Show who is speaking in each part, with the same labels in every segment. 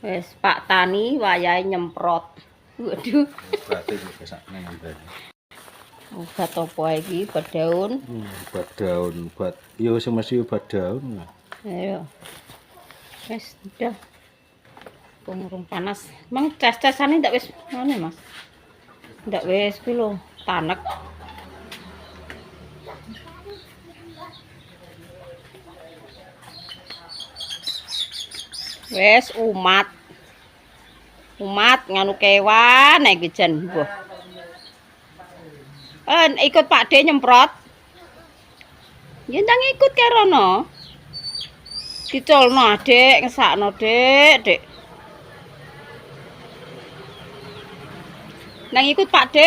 Speaker 1: Wes Pak Tani wayahe nyemprot. Waduh.
Speaker 2: Berarti bisa nembel.
Speaker 1: Obat apa iki? Obat daun.
Speaker 2: Obat daun, obat. Ya wis mesti obat daun.
Speaker 1: Ayo. Wes udah. Urung panas. Emang cas-casane ndak wis ngene, Mas? Ndak wis kuwi lho, tanek. Wes umat nganu kewan iki jan mbuh. Ikut Pak D nyemprot. Ya ndang ikut ke rono. Dicolno Dik, ngesakno Dik. Nang ikut Pak D.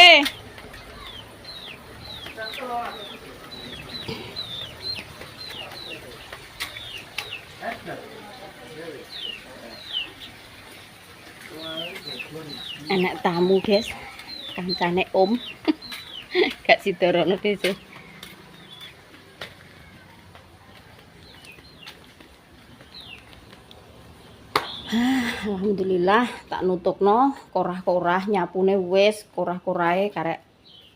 Speaker 1: Anak tamu, guys. Kancane Om. Gak sidorono dhewe. Alhamdulillah tak nutupno korah-korah nyapune wis korah-korahe karek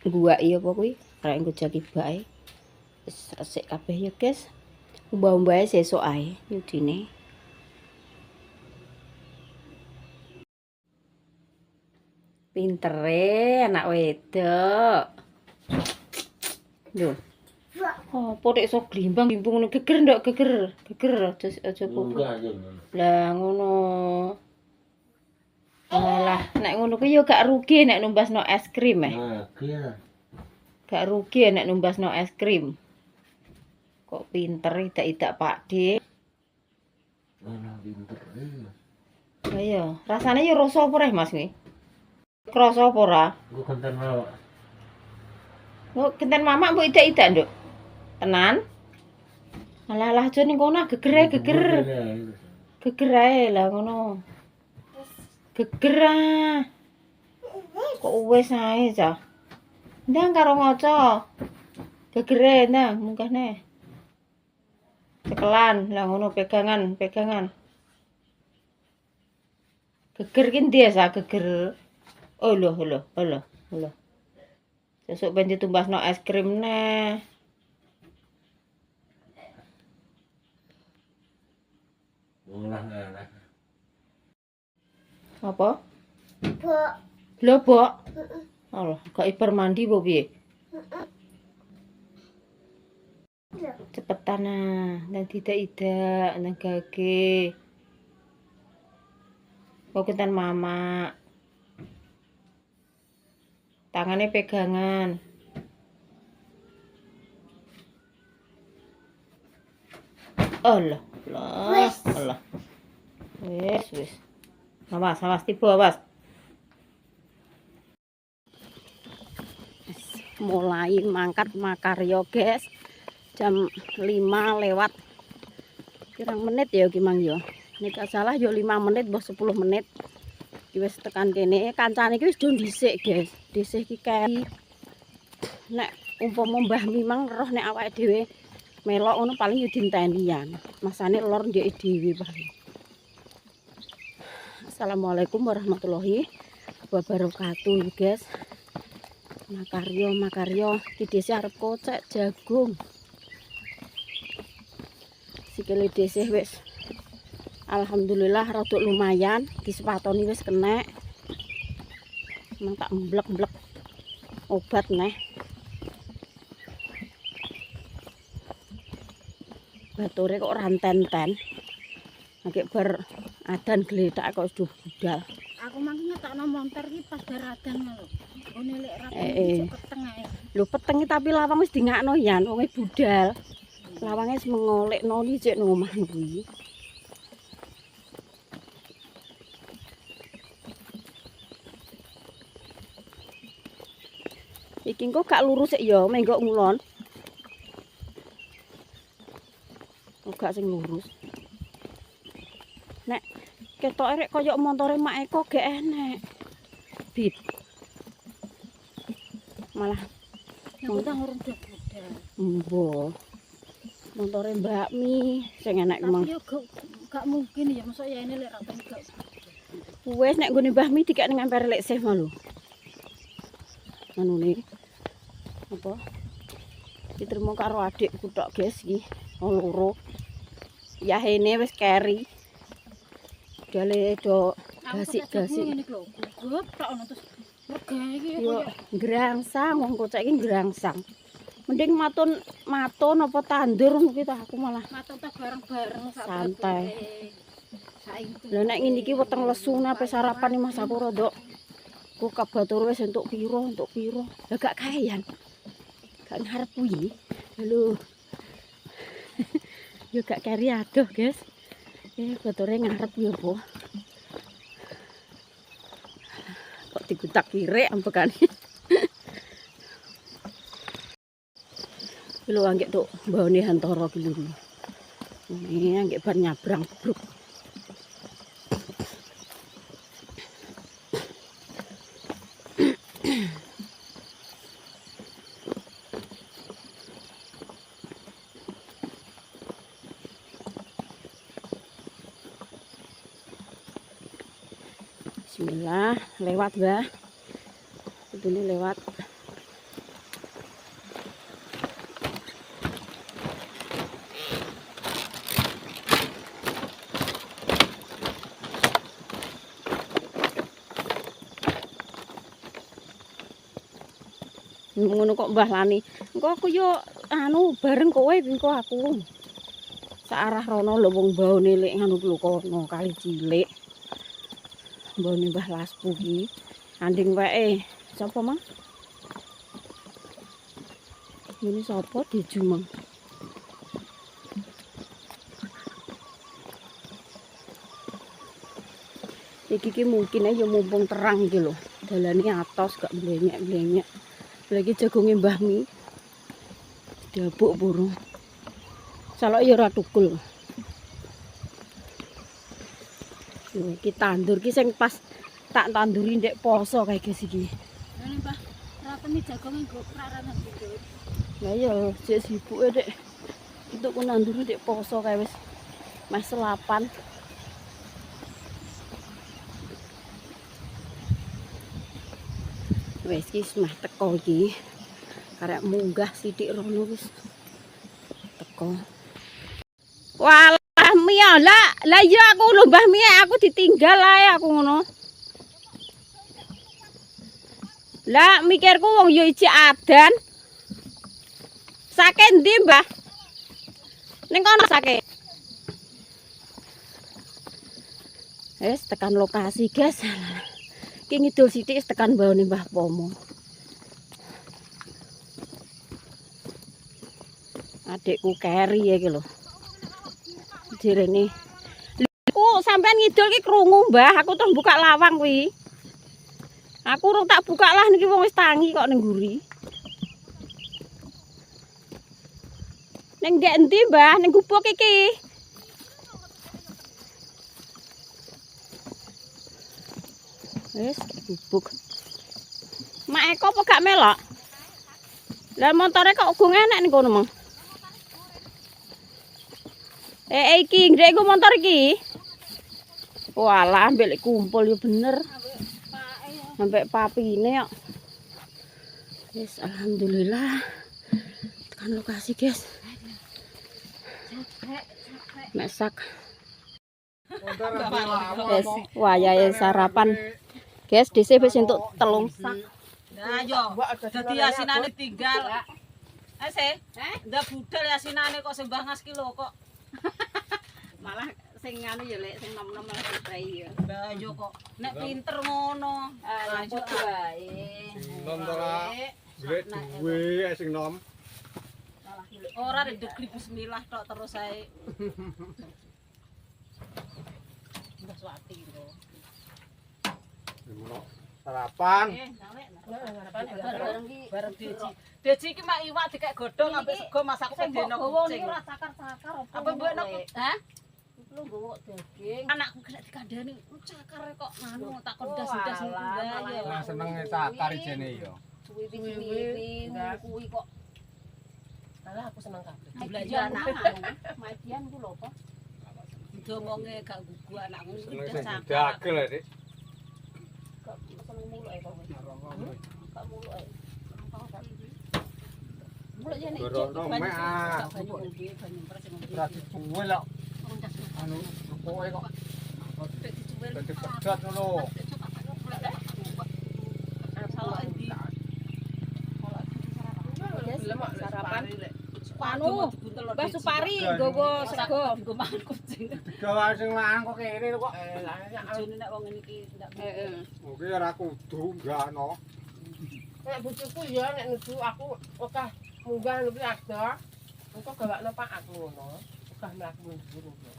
Speaker 1: guwaki apa kuwi karek nggo jaki bae wis resik kabeh ya guys. Umbah-umbahe sesuk ae nyudine. Pintere anak wedok. Lho. Oh, potek iso glimbang-glimbung ngono geger ndok geger aja kok. Lah ngono. Alah, nek ngono kuwi yo gak rugi nek numbasno es krim Gak rugi nek numbasno es krim. Kok pinter idak-idak Pak D.
Speaker 2: Pinter.
Speaker 1: Ayo, rasane yo rasa apa Mas kuwi? Krasa apa ora?
Speaker 2: Engko konten mawak.
Speaker 1: Kok kenten mamak mbok idak-idak nduk? Tenan? Alah aja ning kono geger. Geger ae lah ngono. Geger ah. Kok wis ae cah. Ndang karo ngaca. Gegere ndang mungkane. Cekelan lah ngono pegangan. Geger ki ndi ya geger. Oh lho. Sesuk ben ditumbasno es krim neh. Apa? Bok. Lho, Bok. Allah, gak ibar mandi apa piye? Cepetan ah, nang tidak nang gage. Kok kenten mama. Tangannya pegangan. Allah. Wis. Awas tiba awas. Mulai mangkat makarya, guys. Jam 5 lewat pirang menit ya gimang ya. Nek gak salah ya 5 menit mbah 10 menit. Wis tekan kene kancane iki wis do dhisik, guys. Dhisik iki kae. Nek umpama Mbah Mimang roh nek awake dhewe melok ngono paling yo dintenian. Masane lor ndek dhewe paling. Assalamualaikum warahmatullahi wabarakatuh, guys. Makaryo di desa arep kocek jagung. Sikile desa wis alhamdulillah rada lumayan, disepatoni wis kenek. Emang tak mblek-mblek obat neh. Bature kok ranten-ten. Nek bar adan gletak kok sudah budal.
Speaker 3: Aku mangkene takno montor iki pas bar adan lho. Ngene lek rapi peteng ae.
Speaker 1: Lho peteng tapi lawang wis dingakno yan, wonge budal. Lawange wis mengolekno iki cek nang omah kuwi. Iki engko gak lurus sik ya, menggok ngulon. Gak sing lurus. Nek ketok rek koyo montore Mak Eko gak enek. Bit. Malah
Speaker 3: Yang udah urung budal.
Speaker 1: Mbah. Montore Mbak Mi sing enek emang.
Speaker 3: Tapi yo gak mungkin ya mosok ya ini lek rapi gak.
Speaker 1: Wes nek nggone Mbah Mi dikek ning emper lek sih malu. Anune apa? Diterima karo adikku tok, guys, iki. Loro. Yahene wis keri. Dale do gasik-gasik.
Speaker 3: Ngene iki lho, gugup tok ono terus regae iki
Speaker 1: Yo ngrangsang wong kocek iki ngrangsang. Mending maton apa tandur ngono ki aku malah
Speaker 3: maton ta bareng-bareng
Speaker 1: santai.
Speaker 3: Saiki.
Speaker 1: Lah nek ngene iki weteng lesu nape sarapan Mas aku rodok. Ku kabatur wis entuk piro. Lah gak kaeyan. Gak ngarep kuwi. Halo. Yo gak kari adoh, guys. Bature ngarep yo apa? Kok digutak kirek ampekane. Lho anggek tok baone Hantara ki lho. Ini anggek bar nyabrang bruk. Bismillah, lewat Mbah. Ini lewat. Ngono kok Mbah Lani. Engko aku yo anu bareng kowe engko aku. Searah rono lho wong baone lek ngono lho kono kali cilik. Baone Mbah Laspu iki. Anding wae. Sapa, Mang? Ini sapa dijumeng. Iki mungkin aja mumpung terang iki lho. Dalane atos gak blenyek-blenyek. Lagi jagonge Mbah Mi. Diabuk burung. Salok ya ora tukul. Iki tandur ki sing pas tak tanduri ndek poso kae guys iki.
Speaker 3: Ngene Mbah, ratene jagonge nggo prarane nduk.
Speaker 1: Lah ya sik sibuke Dek. Untuk nanduri ndek poso kae wis mas selapan. Wis iki meh teko iki. Karek munggah sithik rono wis teko. Walah Mi lah iya aku lho Mbah Mi aku ditinggal ae aku ngono. Lah mikirku wong yo ijik adan. Sake ndi Mbah? Ning kono sake. Wis tekan lokasi guys. Ki ngidul sithik wis tekan baone Mbah Pomo. Adikku keri ya iki lho. Direne. Aku sampean ngidul ki krungu Mbah, aku terus buka lawang kuwi. Aku urung tak buka lah niki wong wis tangi kok ning nguri. Ning ndek endi Mbah? Ning gubuk iki. Wis gubuk. Mak Eko apa gak melok? Lah montore kok gung enek ning kono, Mang. Iki ndek iku motor iki. Walah, ambek kumpul ya bener. Sampai papine kok. Wis alhamdulillah. Tekan lokasi, guys. Masak. Wis wayahe sarapan. Guys, dhisik wis entuk telung sak.
Speaker 4: Nah yo, dadi asinane tinggal. Ndak budal asinane kok sembah ngas kilo kok.
Speaker 1: Malah sing anu ya lek sing nom-nom malah dipai ya.
Speaker 4: Lah yo kok nek pinter ngono.
Speaker 1: Lanjut wae.
Speaker 5: Nom ora golek duwe sing nom.
Speaker 4: Ora redegri bismillah tok terus ae. Mbah Swati lho.
Speaker 5: Sarapan.
Speaker 4: Bareng Deji. Deji iki mak iwak dikek godhong ambek sego masak pedeno kucing.
Speaker 1: Ora sakar-sakar apa.
Speaker 4: Apa mbok nek hah?
Speaker 1: Lu nggowo daging.
Speaker 4: Anakku kena dikandani cakar kok anu tak kondas-ndas niku ya.
Speaker 5: Nah seneng cakar ijene ya.
Speaker 1: Suwi-suwi kuwi kok.
Speaker 4: Alah aku seneng kabeh.
Speaker 1: Madian ku lho apa?
Speaker 4: Domonge gak gugu anakmu
Speaker 5: Seneng
Speaker 4: udah
Speaker 5: sing
Speaker 4: cakap.
Speaker 5: dagel ya, Dik.
Speaker 4: Kok seneng muluk ae kok. Kok muluk ae. Muluk jane
Speaker 5: Gorono mek ah.
Speaker 4: banyu ngombe, banyu pres ngombe.
Speaker 5: Ora dicuwil kok. Anu pokoke kok dadi pedot ngono.
Speaker 4: Salah endi?
Speaker 3: Sarapan.
Speaker 4: Anu, Mbah Supari nggowo sego. Nggo mangan kucing.
Speaker 5: Gawa sing lanang kok kene lho kok.
Speaker 4: Jane nek wong ngene iki ndak
Speaker 5: Oke ora kudu enggakno.
Speaker 6: Nek bojoku ya nek nuju aku okah munggah nuju ada. Engko gawakno Pak aku ngono. Okah mlaku mundur ngono.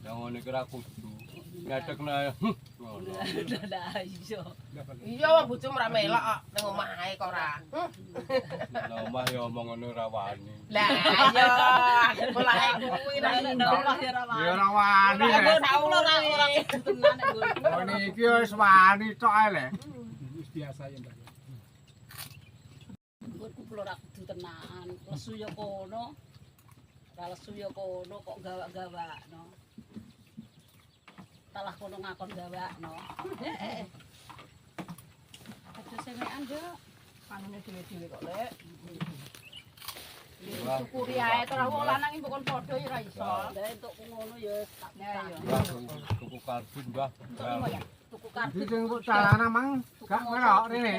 Speaker 5: Ya ngene iki ora kudu. Ngadekna ngono.
Speaker 4: Lah iya.
Speaker 6: Iya wong bojomu ora melok kok ning omah ae kok ora.
Speaker 5: Lah omah ya omong ngono ora wani.
Speaker 6: Lah iya aku polahe kuwi ra
Speaker 4: Nek omah ya ora
Speaker 5: Ya ora wani.
Speaker 4: ora tenan nek nggonku.
Speaker 5: Oh niki wis wani tok ae le.
Speaker 7: Wis biasa ya Mbak.
Speaker 4: Nggonku kula ora kudu tenan. Lesu ya kono. Ora lesu ya kono kok gawak-gawakno. Talah kono ngakon gawakno. Heeh. Aja sengekan yo.
Speaker 6: panune dhewe-dhewe kok lek.
Speaker 5: Wah,
Speaker 6: Syukuri ae to wong lanang iki mbok padha ya ora iso.
Speaker 4: Lah entuk ngono ya tak
Speaker 6: Ya ya.
Speaker 5: Mbah, tuku karbit, Mbah.
Speaker 4: tuku karbit.
Speaker 5: Iki sing kok calana mang gak melok rene.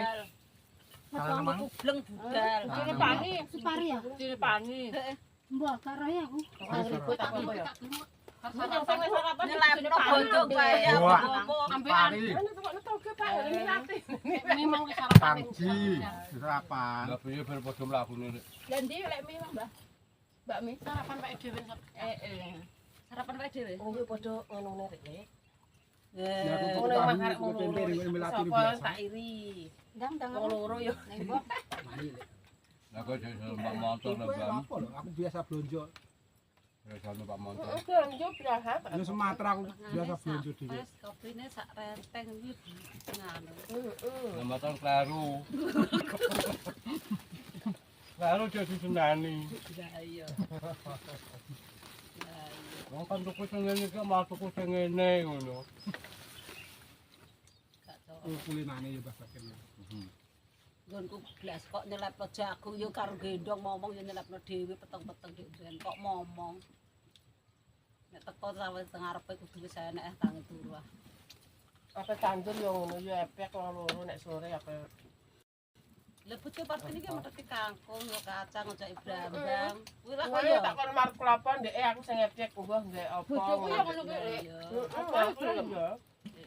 Speaker 4: Calana mang bleng budal.
Speaker 6: Ciri pani,
Speaker 3: Supari ya.
Speaker 6: ciri pani.
Speaker 3: Mbok karo ya aku.
Speaker 6: Ribut apa apa ya?
Speaker 4: Nyelepno bojo kae ya
Speaker 5: Wah.
Speaker 4: apa.
Speaker 6: Ambekan.
Speaker 5: Pari.
Speaker 6: Ana kok netoke Pak ini ati.
Speaker 3: Memang wis sarapan.
Speaker 5: Panci, sarapan. Lah piye ben padha mlakune rek.
Speaker 6: Lah ndi lek mi Mbah? Mbak mi.
Speaker 3: Sarapan Pak dhewe.
Speaker 4: Sarapan wae dhewe.
Speaker 6: Oh yo padha ngono rek lek.
Speaker 7: Ya aku
Speaker 6: Ngono
Speaker 7: tahu,
Speaker 6: mak arek
Speaker 7: aku
Speaker 6: ngono.
Speaker 7: tempe ring melati
Speaker 6: Sapa
Speaker 7: biasa.
Speaker 6: tak iri.
Speaker 3: Ndang
Speaker 6: Wong loro yo.
Speaker 5: Lah kok jek mbak motor lah, Bang.
Speaker 7: Apa lho? Aku biasa belanja.
Speaker 5: Ya jane Pak motor.
Speaker 6: Heeh, yo biasa.
Speaker 7: Yo Sumatera aku biasa belanja dhewe.
Speaker 4: Wes kopine sak renteng iki nganu.
Speaker 6: Heeh.
Speaker 5: Lah motor kleru. Kleru jadi senani.
Speaker 4: Lah iya.
Speaker 5: Wong kan tuku sing ngene iki malah tuku sing ngene ngono.
Speaker 4: Gak cocok.
Speaker 7: Oh, kulinane yo Mbak Bakir.
Speaker 4: Nggonku blas kok nyelepno jagung yo karo gendong momong yo nyelepno dhewe peteng-peteng dhewe kok momong. Nek teko sawet teng arepe kudu wis enek tangi turu ah.
Speaker 6: Apa tandur yo ngono yo epek wong loro nek sore apa.
Speaker 4: Lah bojo parten iki meteki kangkung yo kacang ojek brambang. Kuwi lah
Speaker 6: Kok
Speaker 4: kok yo.
Speaker 6: tak kon marep kelapa ndek aku sing epek mbah ndek apa.
Speaker 3: Bojoku yo ngono kuwi Lek.
Speaker 6: Heeh, gelem yo.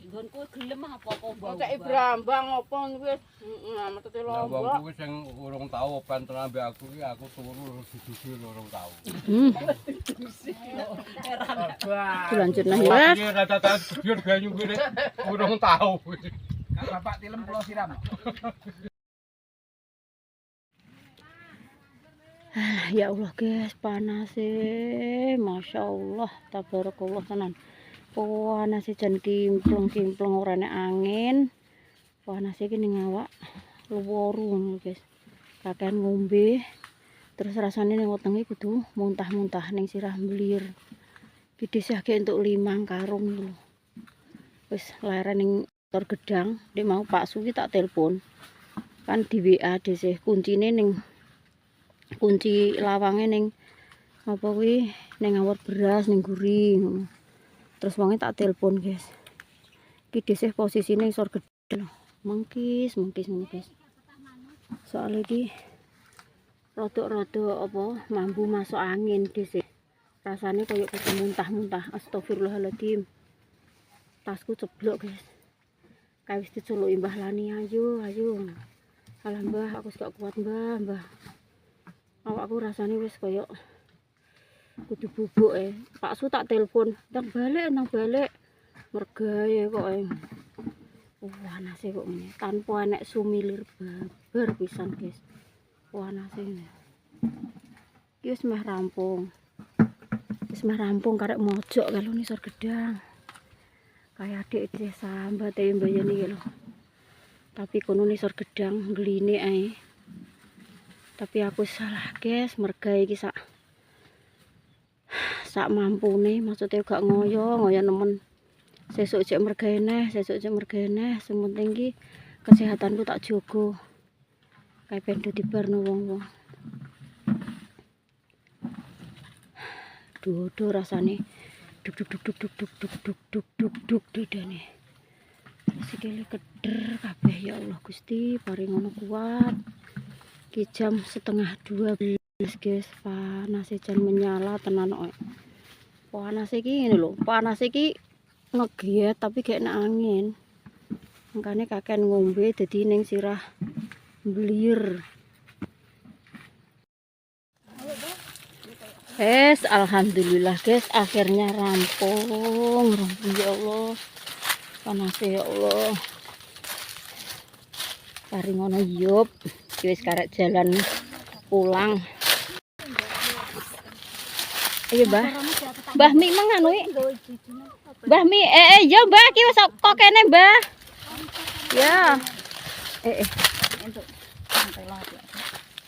Speaker 4: Nggonku gelem apa-apa mbok.
Speaker 3: Cek brambang opo wis. Heeh, metete
Speaker 5: Lah wong
Speaker 3: lombok.
Speaker 5: kuwi sing urung tau open tenan mbek aku iki aku turu didudu urung tau.
Speaker 1: Dilanjut nah ya.
Speaker 5: Iki rata-rata biar banyu kuwi urung tau.
Speaker 7: Kak Bapak tilem kula siram.
Speaker 1: Ya Allah guys, panas Masya Allah, tabarakallah tenan. Panas jan kimplung-kimplung ora nek angin. Panas iki ning awak luworu ngono guys. Kakean ngombe. Terus rasane ning wetenge kudu muntah-muntah ning sirah mblir. Gede sih entuk 5 karung lho. Wis leren ning motor gedang, nek mau Pak Suwi tak telepon. Kan di WA dhisik kuncine ning kunci lawange ning apa kuwi ning ngawur beras ning guri ngono. Terus wonge tak telepon guys. Iki dhisik posisine isor gedhe lho. Mengkis ngono guys. Soale iki rada-rada apa mambu masuk angin dhisik. Rasane koyo kudu muntah-muntah. Astagfirullahaladzim. Tasku ceblok guys. Kae wis diculuki Mbah Lani ayo. Alah Mbah aku gak kuat Mbah. Awakku rasane wis koyo kudu bubuk Pak Su tak telepon, nang balik. Mergawe kok panase kok ngene. Tanpa enek sumilir babar pisan, guys. Panase ngene. Iki wis meh rampung. Karek mojok kalau nisor gedang. Kayak adik iki sambat mbayani iki lho. Tapi kono nisor gedang ngline ae. Tapi aku salah guys, mergawe iki sak sak mampune, maksudnya gak ngoyo nemen. Sesuk cek mergene, sementing ki kesehatanku tak jogo. Kayak ben do dibarno wong-wong. Duh rasane duk dadane. Sikile keder kabeh ya Allah Gusti, paring ngono kuat. Ki jam 11:30 guys, panas jan menyala tenan kok. Panas iki ngene lho, panas iki ngegiat tapi gak enak angin. Makanya kaken ngombe dadi ning sirah blir. Alhamdulillah guys, akhirnya rampung ya Allah. Panas ya Allah. Paring ngono yup. Wis karek jalan pulang. Iya, Mbah Mi mangan wi. Mbah Mi, ya Mbah ki wis kok kene, Mbah. Ya.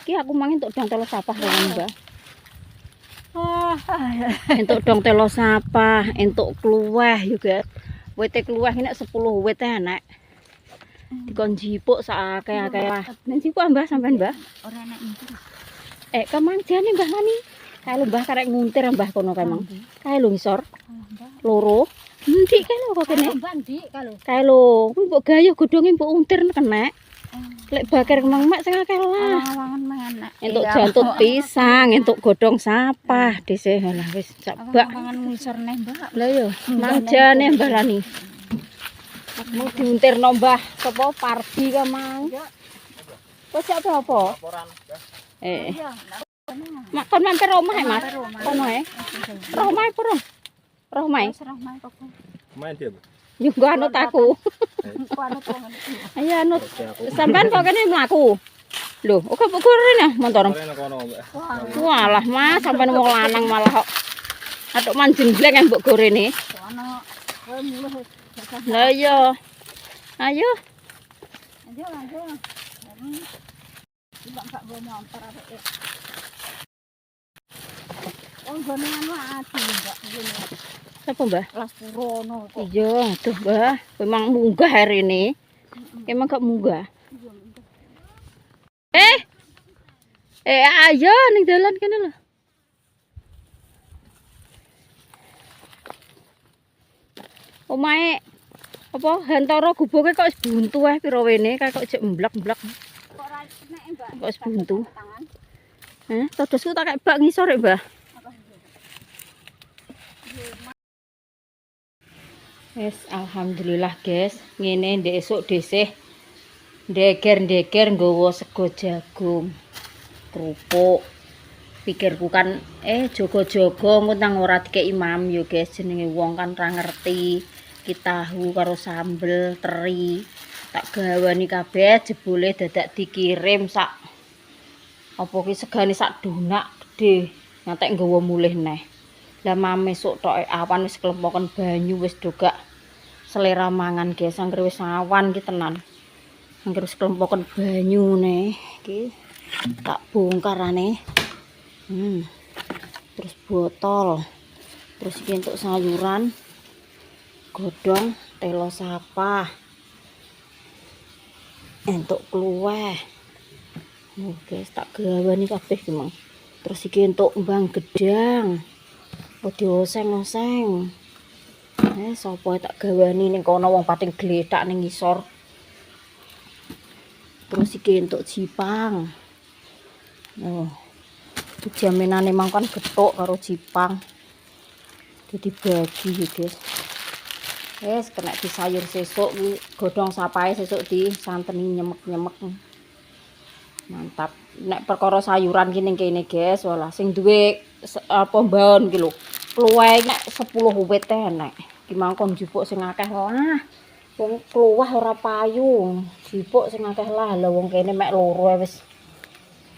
Speaker 1: Ki aku mang entuk dong telo sapah karo Mbah. Entuk dong telo sapah, entuk kluweh juga. Wete kluweh nek 10 wit enak. Dikon jipuk sak akeh-akeh lah. Nek jipuk Mbah sampean Mbah?
Speaker 3: Ora enak nguntir.
Speaker 1: Kemanjane Mbah Mani. Kae lho Mbah karek nguntir Mbah kono kae mang. Kae lho ngisor. Loro. Endi kae lho kok kene? Kae lho, kuwi mbok gayuh godhonge mbok untir kenek. Lek bakar kemang mak sing akeh lah. Entuk jantut pisang, entuk godhong sapah dhisik lah wis cabak.
Speaker 3: Mangan ngisor neh, Mbak.
Speaker 1: Lah yo, manjane Mbah Lani. Mau diuntirno Mbah sapa Pardi ka mang. Kok sak apa? Mak kon mampir omah Mas. Kono Roh mae purun. Roh mae.
Speaker 2: Main dia, Bu.
Speaker 1: Yo nggo anut aku. Ayo anut. Sampean kok kene mlaku. Lho, kok rene motor. Walah Mas, sampean wong lanang malah kok atuk manjengbleng mbok gorene. Lah iya. Ayo. Apa Mbah?
Speaker 3: Las Purono kok.
Speaker 1: Iya, aduh Mbah, memang munggah hari ini. Emang gak munggah. Ayo ning dalan kene lho. Omahe apa Hantara guboke kok wis buntu pira wene kok jek mblak-mblak.
Speaker 3: Kok ora enek, Mbak?
Speaker 1: Kok wis buntu. Todosku tak kek bak ngisor ya, Mbah. Alhamdulillah guys, ngene ndek esuk dhisih ndeger nggawa sego jagung, kerupuk. Pikirku kan jogo-jogo ngutang ora dikek imam yo guys, jenenge wong kan ora ngerti. Ki tahu karo sambel teri tak gawani kabeh jebule dadak dikirim sak apa ki segane sak donak gede ngantek nggawa mulih neh. Lah mame sok tok awan wis klempoken banyu wis do gak selera mangan guys, angger wis awan ki tenan. Angger wis klempoken banyu neh iki tak bongkarane. Terus botol. Terus iki entuk sayuran, godhong, telo sapah. Entuk kluweh. Guys, tak gawani kabeh ki mang. Terus iki entuk mbang gedang. Dioseng-oseng. Sapa tak gawani ning kono wong pating gletak ning ngisor. Terus iki entuk jipang. Jaminane mang kan gethuk karo jipang. Jadi bagi ya guys. Kena disayur sesuk ki godhong sapahe sesuk disanteni nyemek-nyemek. Mantap. Nek perkara sayuran ki ning kene guys, walah sing duwe apa mbaon ki lho. Kluweh nek 10 wit enek. Ki mangkon jupuk sing akeh lah. Wong kluweh ora payu. Jupuk sing akeh lah. Lah wong kene mek loro wis.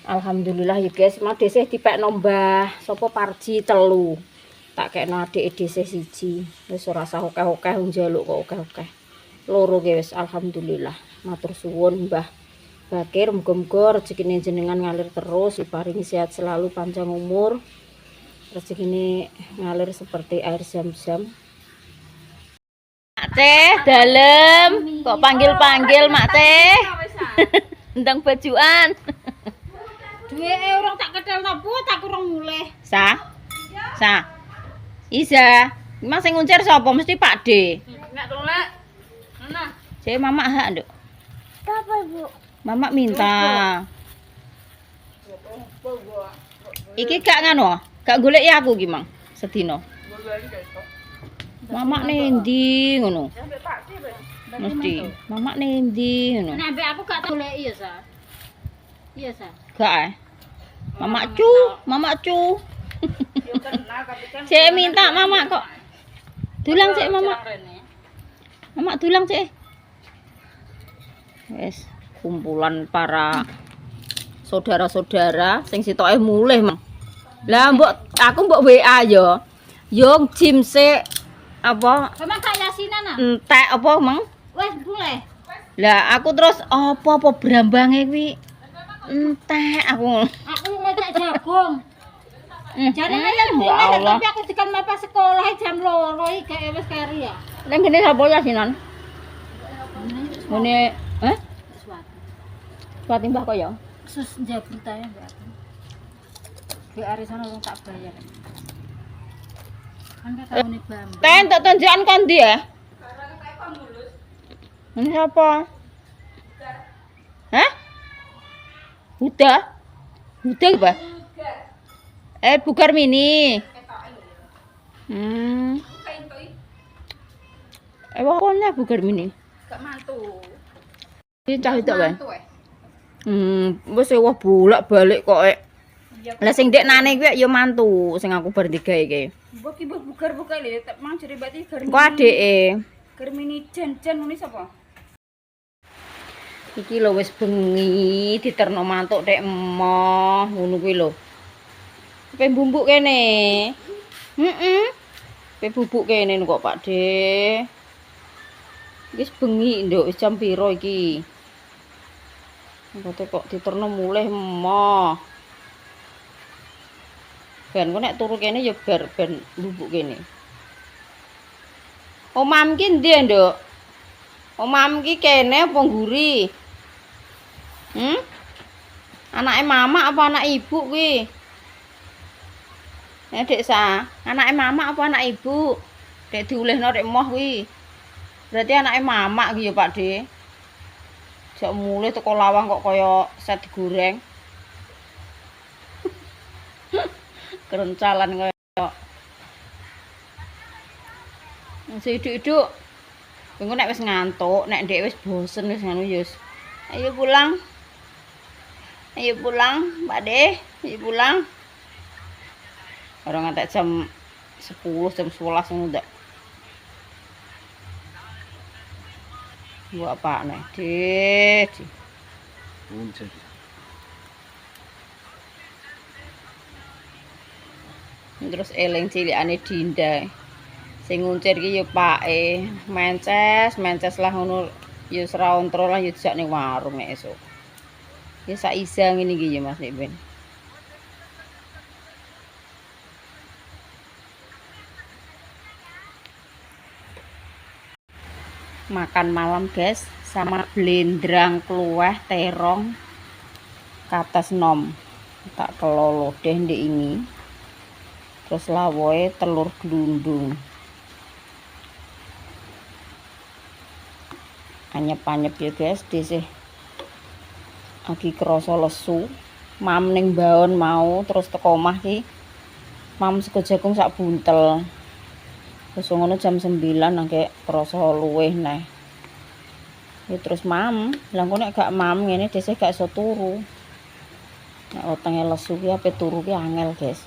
Speaker 1: Alhamdulillah ya guys, mak dhisih dipekno Mbah sapa Parji 3. Tak kekno adike dhisih 1. Wis ora usah akeh-akeh njaluk kok akeh-akeh. Loro ki wis alhamdulillah. Matur suwun Mbah Bakir, muga-muga rezekine jenengan ngalir terus, diparingi sehat selalu, panjang umur. Rezeki ini ngalir seperti air zam-zam. Mak Teh, dalem. Kok panggil-panggil Mak Teh? Ndang bajuan.
Speaker 3: Duwe orang tak kedel nopo tak kurang mulih.
Speaker 1: Sa? Isa. Emang sing nguncir sapa? Mesti Pak D.
Speaker 3: Nek tolek. Mana?
Speaker 1: Saya mama hak, Nduk.
Speaker 3: Apa, Bu?
Speaker 1: Mama minta. Iki gak ngano, gak golek ya aku ki, Mang. Sedina. Mama nendi ngono. Mesti. Mama nendi ngono.
Speaker 3: Nek ambek aku gak goleki ya, Sa. Iya, Sa.
Speaker 1: Gak Mama cu. Saya minta mama kok. Dulang sik mama. Mama dulang sik. Wes, kumpulan para saudara-saudara sing sitoke mulih, Mang. Lah aku mbok WA yo. Yo jim sik apa
Speaker 3: Memang gak yasinan ah.
Speaker 1: entek apa, Mang?
Speaker 3: Wes boleh.
Speaker 1: Lah aku terus apa brambange kuwi entek aku.
Speaker 3: Aku ngecek jagung. Jane
Speaker 1: Ya
Speaker 3: ya
Speaker 1: Allah.
Speaker 3: tapi aku dikan bapak sekolah jam 2 iki gak wis kari ya.
Speaker 1: Nang kene sapa ya sinan? Ngene, Suatu mbah kok ya.
Speaker 3: Sus njabut ae mbak aku. Di arisan orang tak bayar. Kan ketawune Bambang.
Speaker 1: Teh entuk tunjukan kon ndi ya? Ini siapa? Hah? Huda? Huda apa? Bugar mini. Pokoknya bugar mini.
Speaker 3: Gak mantu.
Speaker 1: Ini cah itu kan? Wes wah bolak-balik kok. Lah sing dek nane kuwi ya mantu sing aku bar digawe iki.
Speaker 3: Mbok ki mbok bugar-bugar lho tak mang jere berarti
Speaker 1: Kok adeke?
Speaker 3: Germini jan-jan ngene sapa?
Speaker 1: Iki lho wis bengi diterno mantuk tek emoh ngono kuwi lho. Pe bumbuk kene. Pe bubuk kene kok Pak De. Wis bengi nduk wis jam piro iki? Kok diterno mulih emoh. Ben kok nek turu kene ya bar ben bubuk kene. Omam ki ndi, Nduk? Omam ki kene apa ngguri? Anake mama apa anak ibu kuwi? Dek Sa, anake mama apa anak ibu? Dek diulihno rek moh kuwi. Berarti anake mama ki ya, Pak De. Jak mulih teko lawang kok kaya set digoreng. Kerencalan kaya Iduk-iduk. Engko nek wis ngantuk, nek ndek wis bosen wis ngono ya. Ayo pulang. Ayo pulang, Mbak De. Ayo pulang. Orang ngantek jam 10, jam 11 ngono ndak. Buat apa nek, De?
Speaker 2: Muncul.
Speaker 1: Terus eling cilikane Dinda. Sing nguncir ki ya pake, mences lah ngono ya seraontro lah ya dijak ning warung nek esuk. Ya sak isa ngene iki ya Mas Nek Ben. Makan malam guys sama blendrang kluweh terong kates nom. Tak kelolo deh ndek ini. Terus lawoe telur glundung. Anyep-anyep ya guys, disih lagi kerasa lesu. Mam ning baon mau terus teko omah ki. Mam sego jagung sak buntel. Terus ngono jam 9 nangke kerasa luweh neh. Ya terus mam, lah kok nek gak mam ngene disih gak iso turu. Nek wetenge lesu ki ape turu ki angel, guys.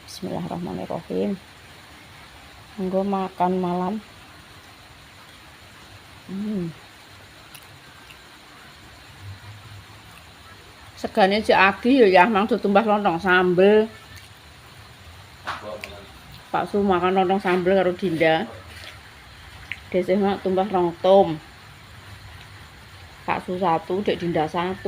Speaker 1: Bismillahirrahmanirrahim. Nggo makan malam. Segane cek agi ya mang tumbas lontong sambel. Pak Su makan lontong sambel karo Dinda. Desih mak tumbas rong tom. Pak Su 1, Dek Dinda 1.